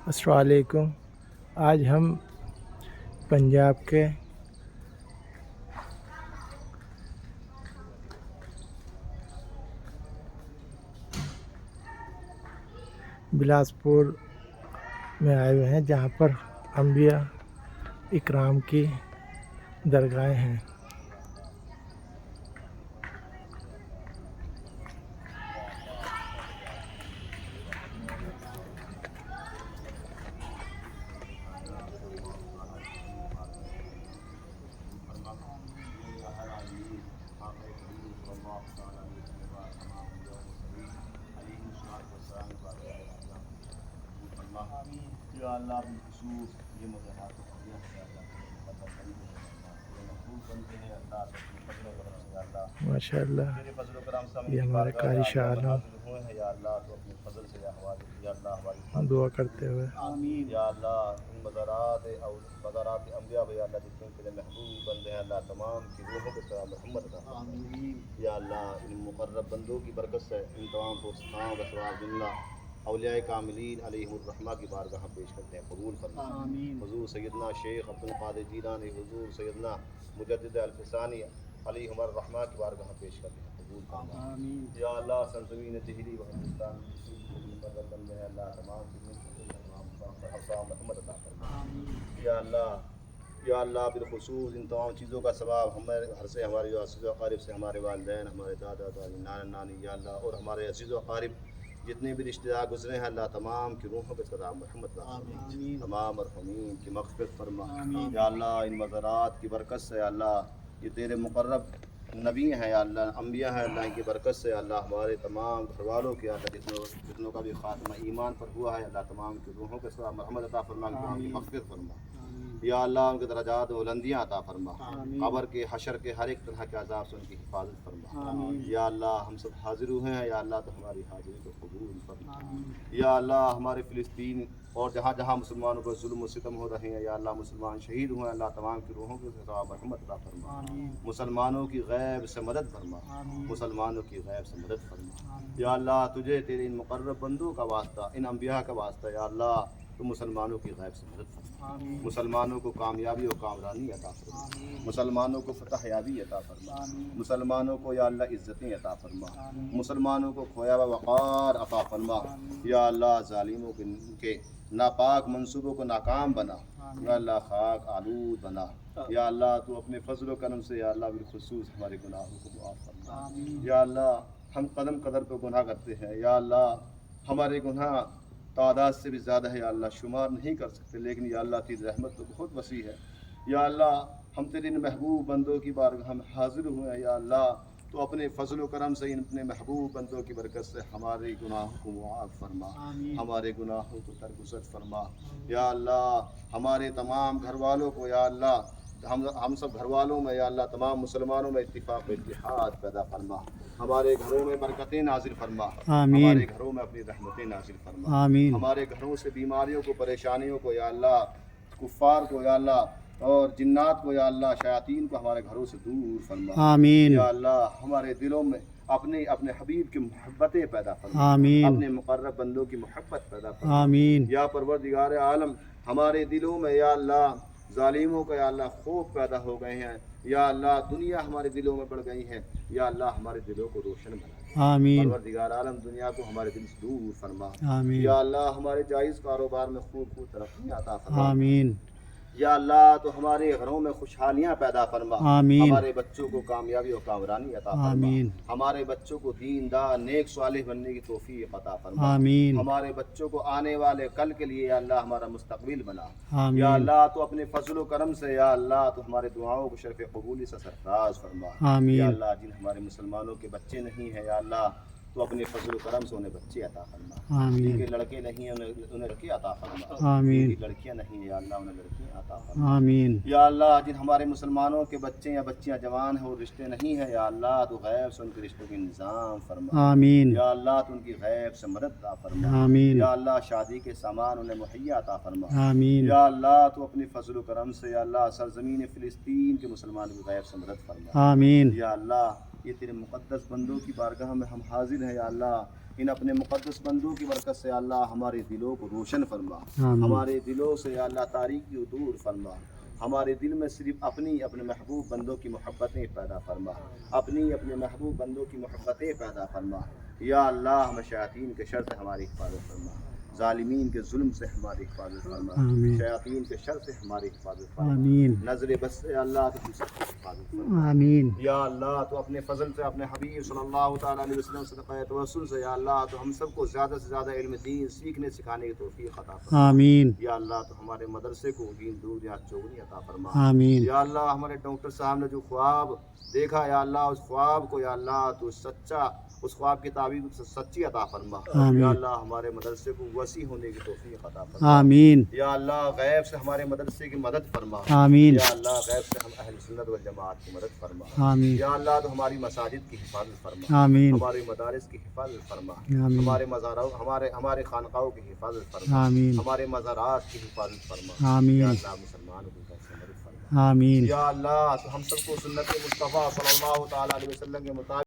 السلام علیکم۔ آج ہم پنجاب کے بلاسپور میں آئے ہوئے ہیں جہاں پر انبیاء اکرام کی درگاہیں ہیں۔ یا اللہ بالخصوص یہ مظاہرات ماشاء اللہ، تیرے فضل و کرم سے یہ ہمارے قاری شاہ عالم ہوئے ہیں یا اللہ تو اپنے فضل سے یا اللہ ہماری دعا کرتے ہوئے آمین یا اللہ ان مزارات انبیاء یا اللہ جتنے تیرے محبوب بندے ہیں اللہ تمام کی روحوں کے سلام محمد عطا آمین یا اللہ ان مقرب بندوں کی برکت سے ان تمام کو سلام و ثواب جنہ اولیاء کاملین علیہم الرحمہ کی بارگاہ پیش کرتے ہیں، قبول فرما آمین۔ حضور سیدنا شیخ عبد القادر جیلانی، حضور سیدنا مجدد الفسانی علیہم الرحمہ کی بارگاہ پیش کرتے ہیں، قبول فرما آمین یا اللہ۔ سرزمین دہلی و ہندوستان مقرب بندے ہیں اللہ تمام کی محمد عطا فرما یا اللہ یا اللہ۔ بالخصوص ان تمام چیزوں کا ثواب ہمارے گھر سے، ہمارے جو عزیز و اقارب سے، ہمارے والدین، ہمارے دادا دادی، نانا نانی یا اللہ، اور ہمارے عزیز و اقارب جتنے بھی رشتہ دار گزرے ہیں اللہ تمام کی روحوں کے سلام محمد آمین۔ تمام مرحومین کی مغفرت فرما یا اللہ۔ ان مزارات کی برکت سے یا اللہ، یہ تیرے مقرب نبی ہیں یا اللہ، انبیاء ہیں اللہ، ان کی برکت سے اللہ ہمارے تمام گھر والوں کے اللہ جتنوں کا بھی خاتمہ ایمان پر ہوا ہے اللہ تمام کی روحوں کے سلام محمد عطا فرما، ان کی مغفرت فرما یا اللہ۔ ان کے درجات بلندیاں عطا فرما، قبر کے حشر کے ہر ایک طرح کے عذاب سے ان کی حفاظت فرما یا اللہ۔ ہم سب حاضر ہوئے ہیں یا اللہ، تو ہماری حاضری کو قبول فرما یا اللہ۔ ہمارے فلسطین اور جہاں جہاں مسلمانوں پر ظلم و ستم ہو رہے ہیں یا اللہ، مسلمان شہید ہوئے ہیں اللہ، تمام کی روحوں کے ثواب رحمت عطا فرما، مسلمانوں کی غیب سے مدد فرما، مسلمانوں کی غیب سے مدد فرما یا اللہ۔ تجھے تیرے ان مقرب بندوں کا واسطہ، ان انبیاء کا واسطہ یا اللہ، تو مسلمانوں کی غیب سے مدد فرما، مسلمانوں کو کامیابی و کامرانی عطا فرما، مسلمانوں کو فتح یابی عطا فرما، مسلمانوں کو یا اللہ عزتیں عطا فرما، مسلمانوں کو کھویا ہوا وقار عطا فرما یا اللہ۔ ظالموں کے ناپاک منصوبوں کو ناکام بنا یا اللہ، خاک آلود بنا یا اللہ۔ تو اپنے فضل و کرم سے یا اللہ بالخصوص ہمارے گناہوں کو معاف فرما یا اللہ۔ ہم قدم قدر پہ گناہ کرتے ہیں یا اللہ، ہمارے گناہ تعداد سے بھی زیادہ ہے یا اللہ، شمار نہیں کر سکتے، لیکن یا اللہ تیری رحمت تو بہت وسیع ہے یا اللہ۔ ہم تیرے ان محبوب بندوں کی بارگاہ میں حاضر ہوئے ہیں یا اللہ، تو اپنے فضل و کرم سے ان اپنے محبوب بندوں کی برکت سے ہمارے گناہوں کو معاف فرما، ہمارے گناہوں کو درگزر فرما یا اللہ۔ ہمارے تمام گھر والوں کو یا اللہ، ہم سب گھر والوں میں یا اللہ، تمام مسلمانوں میں اتفاق و اتحاد پیدا فرما، ہمارے گھروں میں برکتیں نازل فرما، ہمارے گھروں میں اپنی رحمتیں نازل فرما، ہمارے گھروں سے بیماریوں کو، پریشانیوں کو یا اللہ، کفار کو یا اللہ، اور جنات کو یا اللہ، شیاطین کو ہمارے گھروں سے دور فرما یا اللہ۔ ہمارے دلوں میں اپنے حبیب کی محبتیں پیدا فرما، اپنے مقرب بندوں کی محبت پیدا فرما یا پروردگار عالم۔ ہمارے دلوں میں یا اللہ ظالموں کا یا اللہ خوف پیدا ہو گئے ہیں یا اللہ، دنیا ہمارے دلوں میں بڑھ گئی ہے یا اللہ، ہمارے دلوں کو روشن بنا پروردگار عالم، دنیا کو ہمارے دل سے دور فرما یا اللہ۔ ہمارے جائز کاروبار میں خوب ترقی عطا فرما یا اللہ، تو ہمارے گھروں میں خوشحالیاں پیدا فرما، ہمارے بچوں کو کامیابی و کامرانی عطا فرما، ہمارے بچوں کو دیندار نیک صالح بننے کی توفیق عطا فرما، ہمارے بچوں کو آنے والے کل کے لیے یا اللہ ہمارا مستقبل بنا یا اللہ۔ تو اپنے فضل و کرم سے یا اللہ، تو ہمارے دعاؤں کو شرف قبولی سے سرفراز فرما یا اللہ۔ جن ہمارے مسلمانوں کے بچے نہیں ہیں یا اللہ، تو اپنے فضل و کرم سے انہیں بچے عطا فرما، جن کے لڑکے نہیں ہیں انہیں لڑکے عطا فرما، جن کی لڑکیاں نہیں ہیں یا اللہ انہیں لڑکیاں عطا فرما یا اللہ۔ جن ہمارے مسلمانوں کے بچے یا بچیاں جوان ہیں اور رشتے نہیں ہیں یا اللہ، تو غیب سے ان کے رشتوں کے نظام فرما یا اللہ، تو ان کی غیب سے مدد عطا فرما یا اللہ۔ شادی کے سامان انہیں مہیا عطا فرما یا اللہ، تو اپنے فضل و کرم سے یا اللہ سرزمین فلسطین کے مسلمانوں کی غیب سے مدد فرما یا اللہ۔ یہ تیرے مقدس بندوں کی بارگاہ میں ہم حاضر ہیں یا اللہ، ان اپنے مقدس بندوں کی برکت سے یا اللہ ہمارے دلوں کو روشن فرما، ہمارے دلوں سے یا اللہ تاریکی دور فرما، ہمارے دل میں صرف اپنے محبوب بندوں کی محبتیں پیدا فرما، اپنے محبوب بندوں کی محبتیں پیدا فرما یا اللہ، ہمیں شیاطین کے شر سے ہماری حفاظت فرما، ظالمین کے ظلم سے ہماری حفاظت فرما، شیاطین کے شر سے ہماری حفاظت فرما، نظر بس سے اللہ تو سب کی حفاظت فرما یا اللہ، تو اپنے فضل سے اپنے حبیب صلی اللہ تعالیٰ علیہ وسلم صدقہ توسل سے یا اللہ تو ہم سب کو زیادہ سے زیادہ علم دین سیکھنے سکھانے کی توفیق عطا فرما یا اللہ، تو ہمارے مدرسے کو دین دور یا چوگنی عطا فرما یا اللہ، ہمارے ڈاکٹر صاحب نے جو خواب دیکھا یا اللہ، اس خواب کو یا اللہ تو سچا، اس خواب کی تعبیر سچی عطا فرما یا اللہ، ہمارے مدرسے کو وسیع ہونے کی توفیق عطا فرما یا اللہ، غیب سے ہمارے مدرسے کی مدد فرما یا اللہ، غیب سے ہم اہل سنت والجماعت کی مدد فرما یا اللہ، تو ہماری مساجد کی حفاظت فرما، ہمارے مدارس کی حفاظت فرما، ہمارے مزاروں ہمارے خانقاہوں کی حفاظت فرما، ہمارے مزارات کی حفاظت فرما یا اللہ، مسلمانوں کی مدد فرما یا اللہ، تو ہم سب کو سنت مصطفیٰ صلی اللہ تعالیٰ علیہ وسلم کے مطابق